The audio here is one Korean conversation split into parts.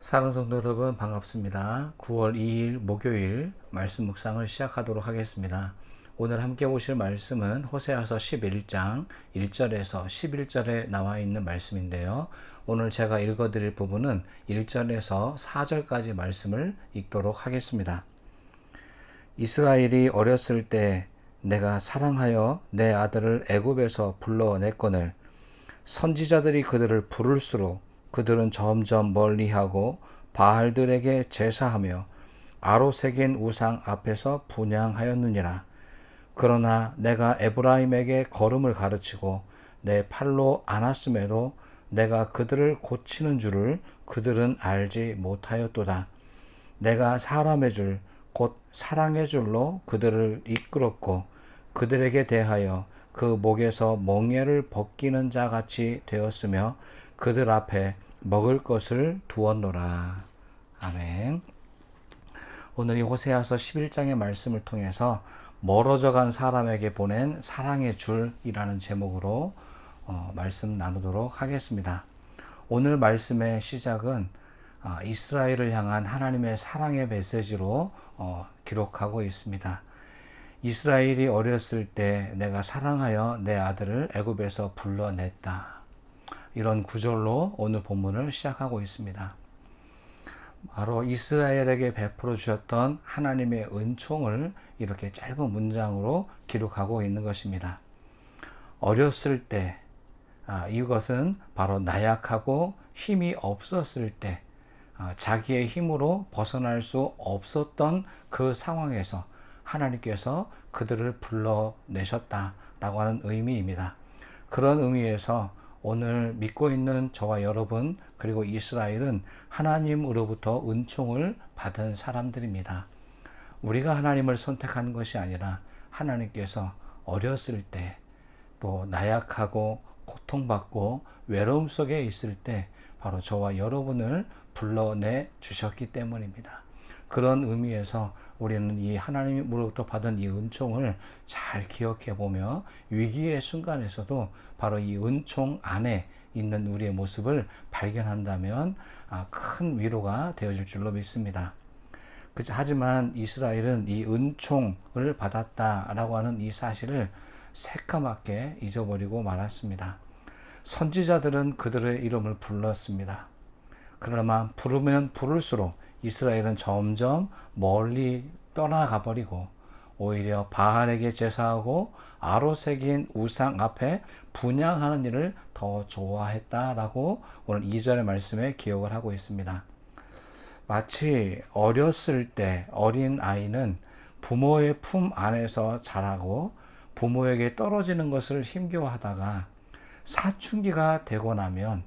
사랑하는 성도 여러분 반갑습니다. 9월 2일 목요일 말씀 묵상을 시작하도록 하겠습니다. 오늘 함께 보실 말씀은 호세아서 11장 1절에서 11절에 나와 있는 말씀인데요. 오늘 제가 읽어드릴 부분은 1절에서 4절까지 말씀을 읽도록 하겠습니다. 이스라엘이 어렸을 때 내가 사랑하여 내 아들을 애굽에서 불러냈거늘 선지자들이 그들을 부를수록 그들은 점점 멀리하고 바알들에게 제사하며 아로새긴 우상 앞에서 분향하였느니라. 그러나 내가 에브라임에게 걸음을 가르치고 내 팔로 안았음에도 내가 그들을 고치는 줄을 그들은 알지 못하였도다. 내가 사람의 줄 곧 사랑의 줄로 그들을 이끌었고 그들에게 대하여 그 목에서 멍에를 벗기는 자 같이 되었으며 그들 앞에 먹을 것을 두었노라. 아멘. 오늘 이 호세아서 11장의 말씀을 통해서 멀어져 간 사람에게 보낸 사랑의 줄이라는 제목으로 말씀 나누도록 하겠습니다. 오늘 말씀의 시작은 이스라엘을 향한 하나님의 사랑의 메시지로 기록하고 있습니다. 이스라엘이 어렸을 때 내가 사랑하여 내 아들을 애굽에서 불러냈다. 이런 구절로 오늘 본문을 시작하고 있습니다. 바로 이스라엘에게 베풀어 주셨던 하나님의 은총을 이렇게 짧은 문장으로 기록하고 있는 것입니다. 어렸을 때, 이것은 바로 나약하고 힘이 없었을 때, 자기의 힘으로 벗어날 수 없었던 그 상황에서 하나님께서 그들을 불러내셨다라고 하는 의미입니다. 그런 의미에서 오늘 믿고 있는 저와 여러분 그리고 이스라엘은 하나님으로부터 은총을 받은 사람들입니다. 우리가 하나님을 선택한 것이 아니라 하나님께서 어렸을 때 또 나약하고 고통받고 외로움 속에 있을 때 바로 저와 여러분을 불러내 주셨기 때문입니다. 그런 의미에서 우리는 이 하나님으로부터 받은 이 은총을 잘 기억해 보며 위기의 순간에서도 바로 이 은총 안에 있는 우리의 모습을 발견한다면 큰 위로가 되어줄 줄로 믿습니다. 하지만 이스라엘은 이 은총을 받았다라고 하는 이 사실을 새까맣게 잊어버리고 말았습니다. 선지자들은 그들의 이름을 불렀습니다. 그러나 부르면 부를수록 이스라엘은 점점 멀리 떠나가 버리고 오히려 바알에게 제사하고 아로새긴 우상 앞에 분향하는 일을 더 좋아했다라고 오늘 2절의 말씀에 기억을 하고 있습니다. 마치 어렸을 때 어린 아이는 부모의 품 안에서 자라고 부모에게 떨어지는 것을 힘겨워하다가 사춘기가 되고 나면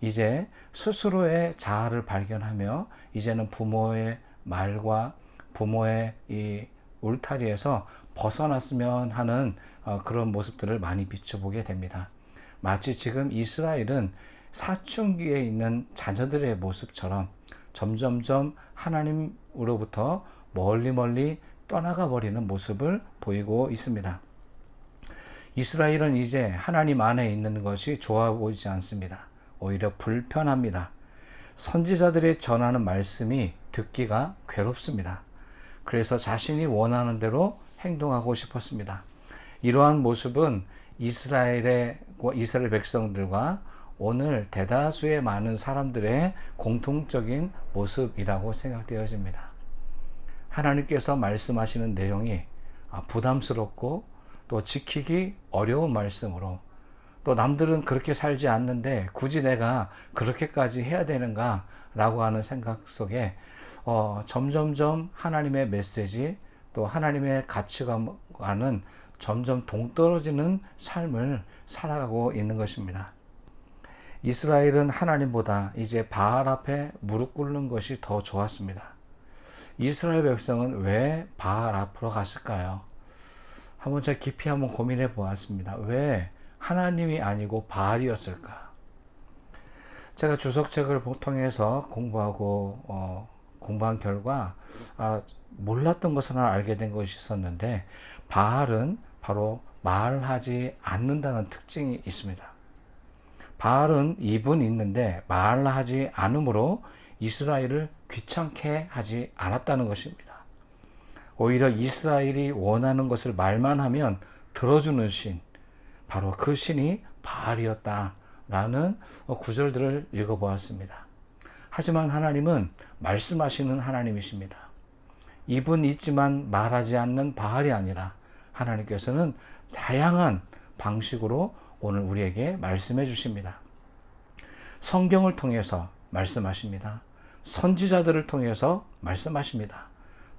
이제 스스로의 자아를 발견하며 이제는 부모의 말과 부모의 이 울타리에서 벗어났으면 하는 그런 모습들을 많이 비춰보게 됩니다. 마치 지금 이스라엘은 사춘기에 있는 자녀들의 모습처럼 점점점 하나님으로부터 멀리 떠나가 버리는 모습을 보이고 있습니다. 이스라엘은 이제 하나님 안에 있는 것이 좋아 보이지 않습니다. 오히려 불편합니다. 선지자들이 전하는 말씀이 듣기가 괴롭습니다. 그래서 자신이 원하는 대로 행동하고 싶었습니다. 이러한 모습은 이스라엘 백성들과 오늘 대다수의 많은 사람들의 공통적인 모습이라고 생각되어집니다. 하나님께서 말씀하시는 내용이 부담스럽고 또 지키기 어려운 말씀으로 또 남들은 그렇게 살지 않는데 굳이 내가 그렇게까지 해야 되는가 라고 하는 생각 속에 점점점 하나님의 메시지 또 하나님의 가치관은 점점 동떨어지는 삶을 살아가고 있는 것입니다. 이스라엘은 하나님보다 이제 바알 앞에 무릎 꿇는 것이 더 좋았습니다. 이스라엘 백성은 왜 바알 앞으로 갔을까요? 한번 제가 깊이 한번 고민해 보았습니다. 왜 하나님이 아니고 바알이었을까? 제가 주석책을 통해서 공부한 결과 몰랐던 것을 하나 알게 된 것이 있었는데 바알은 바로 말하지 않는다는 특징이 있습니다. 바알은 입은 있는데 말하지 않으므로 이스라엘을 귀찮게 하지 않았다는 것입니다. 오히려 이스라엘이 원하는 것을 말만 하면 들어주는 신, 바로 그 신이 바알이었다라는 구절들을 읽어보았습니다. 하지만 하나님은 말씀하시는 하나님이십니다. 입은 있지만 말하지 않는 바알이 아니라 하나님께서는 다양한 방식으로 오늘 우리에게 말씀해 주십니다. 성경을 통해서 말씀하십니다. 선지자들을 통해서 말씀하십니다.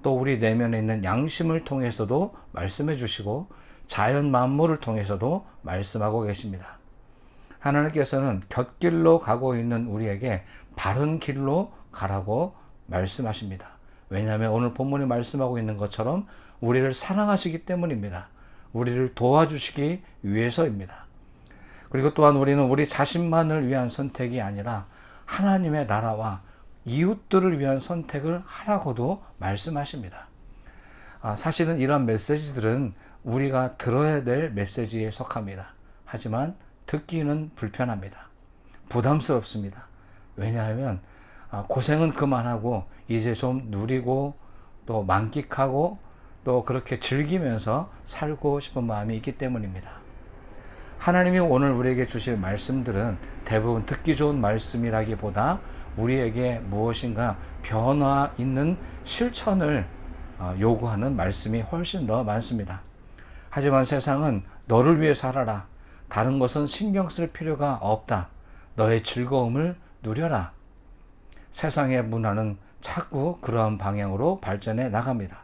또 우리 내면에 있는 양심을 통해서도 말씀해 주시고 자연 만물을 통해서도 말씀하고 계십니다. 하나님께서는 곁길로 가고 있는 우리에게 바른 길로 가라고 말씀하십니다. 왜냐하면 오늘 본문이 말씀하고 있는 것처럼 우리를 사랑하시기 때문입니다. 우리를 도와주시기 위해서입니다. 그리고 또한 우리는 우리 자신만을 위한 선택이 아니라 하나님의 나라와 이웃들을 위한 선택을 하라고도 말씀하십니다. 사실은 이런 메시지들은 우리가 들어야 될 메시지에 속합니다. 하지만 듣기는 불편합니다. 부담스럽습니다. 왜냐하면 고생은 그만하고 이제 좀 누리고 또 만끽하고 또 그렇게 즐기면서 살고 싶은 마음이 있기 때문입니다. 하나님이 오늘 우리에게 주실 말씀들은 대부분 듣기 좋은 말씀이라기보다 우리에게 무엇인가 변화 있는 실천을 요구하는 말씀이 훨씬 더 많습니다. 하지만 세상은 너를 위해 살아라. 다른 것은 신경 쓸 필요가 없다. 너의 즐거움을 누려라. 세상의 문화는 자꾸 그러한 방향으로 발전해 나갑니다.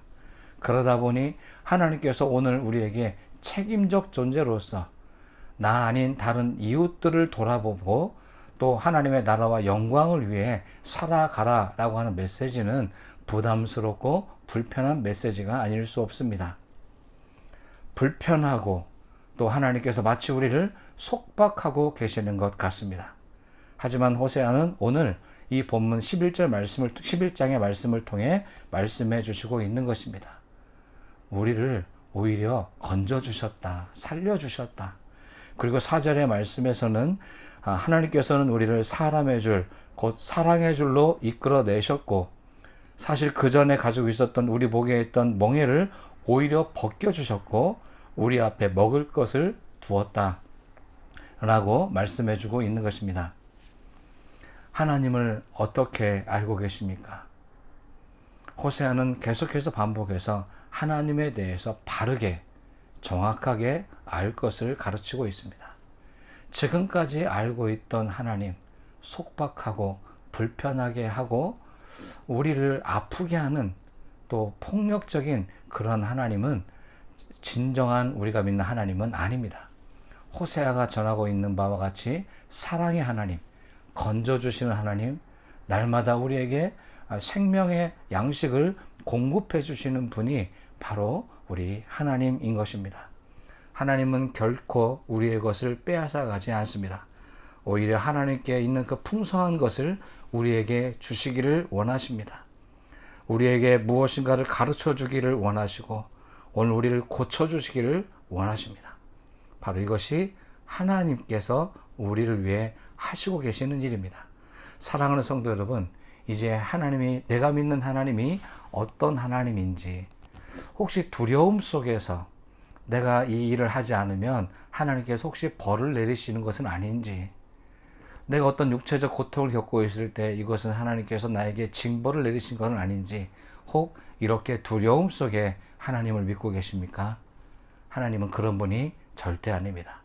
그러다 보니 하나님께서 오늘 우리에게 책임적 존재로서 나 아닌 다른 이웃들을 돌아보고 또 하나님의 나라와 영광을 위해 살아가라 라고 하는 메시지는 부담스럽고 불편한 메시지가 아닐 수 없습니다. 불편하고 또 하나님께서 마치 우리를 속박하고 계시는 것 같습니다. 하지만 호세아는 오늘 이 본문 11장의 말씀을 통해 말씀해 주시고 있는 것입니다. 우리를 오히려 건져주셨다. 살려주셨다. 그리고 4절의 말씀에서는 하나님께서는 우리를 사람의 줄, 곧 사랑의 줄로 이끌어내셨고 사실 그 전에 가지고 있었던 우리 목에 있던 멍에를 오히려 벗겨주셨고 우리 앞에 먹을 것을 두었다 라고 말씀해 주고 있는 것입니다. 하나님을 어떻게 알고 계십니까? 호세아는 계속해서 반복해서 하나님에 대해서 바르게 정확하게 알 것을 가르치고 있습니다. 지금까지 알고 있던 하나님, 속박하고 불편하게 하고 우리를 아프게 하는 또 폭력적인 그런 하나님은 진정한 우리가 믿는 하나님은 아닙니다. 호세아가 전하고 있는 바와 같이 사랑의 하나님, 건져주시는 하나님, 날마다 우리에게 생명의 양식을 공급해 주시는 분이 바로 우리 하나님인 것입니다. 하나님은 결코 우리의 것을 빼앗아 가지 않습니다. 오히려 하나님께 있는 그 풍성한 것을 우리에게 주시기를 원하십니다. 우리에게 무엇인가를 가르쳐 주기를 원하시고 오늘 우리를 고쳐주시기를 원하십니다. 바로 이것이 하나님께서 우리를 위해 하시고 계시는 일입니다. 사랑하는 성도 여러분, 이제 내가 믿는 하나님이 어떤 하나님인지, 혹시 두려움 속에서 내가 이 일을 하지 않으면 하나님께서 혹시 벌을 내리시는 것은 아닌지, 내가 어떤 육체적 고통을 겪고 있을 때 이것은 하나님께서 나에게 징벌을 내리신 것은 아닌지, 혹 이렇게 두려움 속에 하나님을 믿고 계십니까? 하나님은 그런 분이 절대 아닙니다.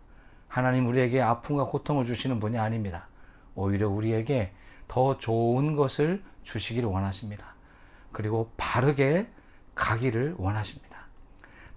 하나님 우리에게 아픔과 고통을 주시는 분이 아닙니다. 오히려 우리에게 더 좋은 것을 주시기를 원하십니다. 그리고 바르게 가기를 원하십니다.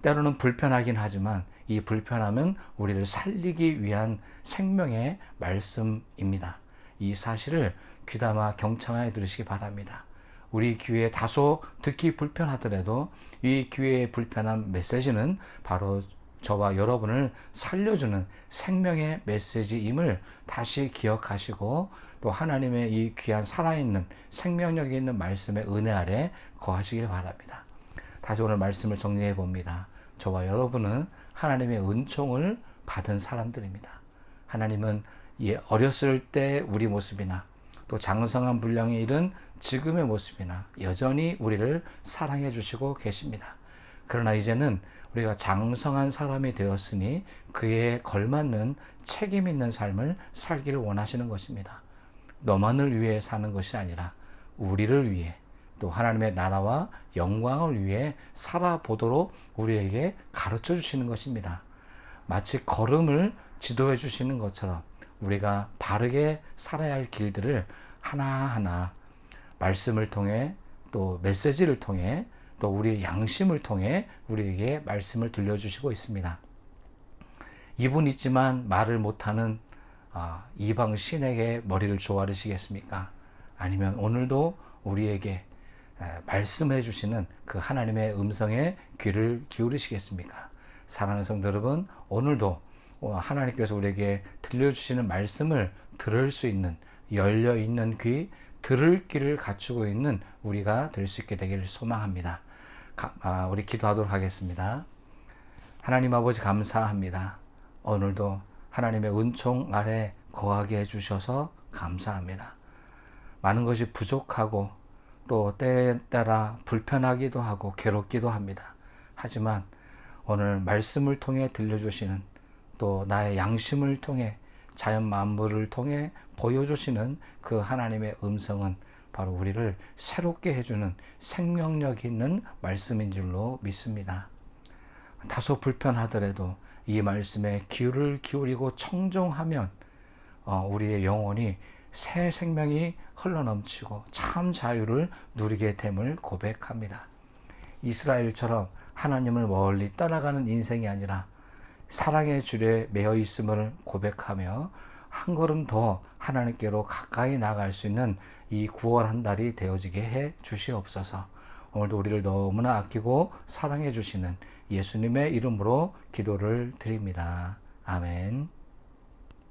때로는 불편하긴 하지만 이 불편함은 우리를 살리기 위한 생명의 말씀입니다. 이 사실을 귀담아 경청하여 들으시기 바랍니다. 우리 귀에 다소 듣기 불편하더라도 이 귀의 불편한 메시지는 바로 저와 여러분을 살려주는 생명의 메시지임을 다시 기억하시고 또 하나님의 이 귀한 살아있는 생명력이 있는 말씀의 은혜 아래 거하시길 바랍니다. 다시 오늘 말씀을 정리해 봅니다. 저와 여러분은 하나님의 은총을 받은 사람들입니다. 하나님은 어렸을 때 우리 모습이나 또 장성한 분량에 이른 지금의 모습이나 여전히 우리를 사랑해 주시고 계십니다. 그러나 이제는 우리가 장성한 사람이 되었으니 그에 걸맞는 책임 있는 삶을 살기를 원하시는 것입니다. 너만을 위해 사는 것이 아니라 우리를 위해, 또 하나님의 나라와 영광을 위해 살아보도록 우리에게 가르쳐 주시는 것입니다. 마치 걸음을 지도해 주시는 것처럼 우리가 바르게 살아야 할 길들을 하나하나 말씀을 통해, 또 메시지를 통해, 또 우리의 양심을 통해 우리에게 말씀을 들려주시고 있습니다. 입은 있지만 말을 못하는 이방 신에게 머리를 조아리시겠습니까? 아니면 오늘도 우리에게 말씀해 주시는 그 하나님의 음성에 귀를 기울이시겠습니까? 사랑하는 성도 여러분, 오늘도 하나님께서 우리에게 들려주시는 말씀을 들을 수 있는, 열려있는 귀, 들을 귀를 갖추고 있는 우리가 될 수 있게 되기를 소망합니다. 우리 기도하도록 하겠습니다. 하나님 아버지, 감사합니다. 오늘도 하나님의 은총 아래 거하게 해주셔서 감사합니다. 많은 것이 부족하고 또 때에 따라 불편하기도 하고 괴롭기도 합니다. 하지만 오늘 말씀을 통해 들려주시는, 또 나의 양심을 통해, 자연 만물을 통해 보여주시는 그 하나님의 음성은 바로 우리를 새롭게 해주는 생명력 있는 말씀인 줄로 믿습니다. 다소 불편하더라도 이 말씀에 귀를 기울이고 청종하면 우리의 영혼이 새 생명이 흘러넘치고 참 자유를 누리게 됨을 고백합니다. 이스라엘처럼 하나님을 멀리 떠나가는 인생이 아니라 사랑의 줄에 매여 있음을 고백하며 한 걸음 더 하나님께로 가까이 나갈 수 있는 이 9월 한 달이 되어지게 해 주시옵소서. 오늘도 우리를 너무나 아끼고 사랑해 주시는 예수님의 이름으로 기도를 드립니다. 아멘.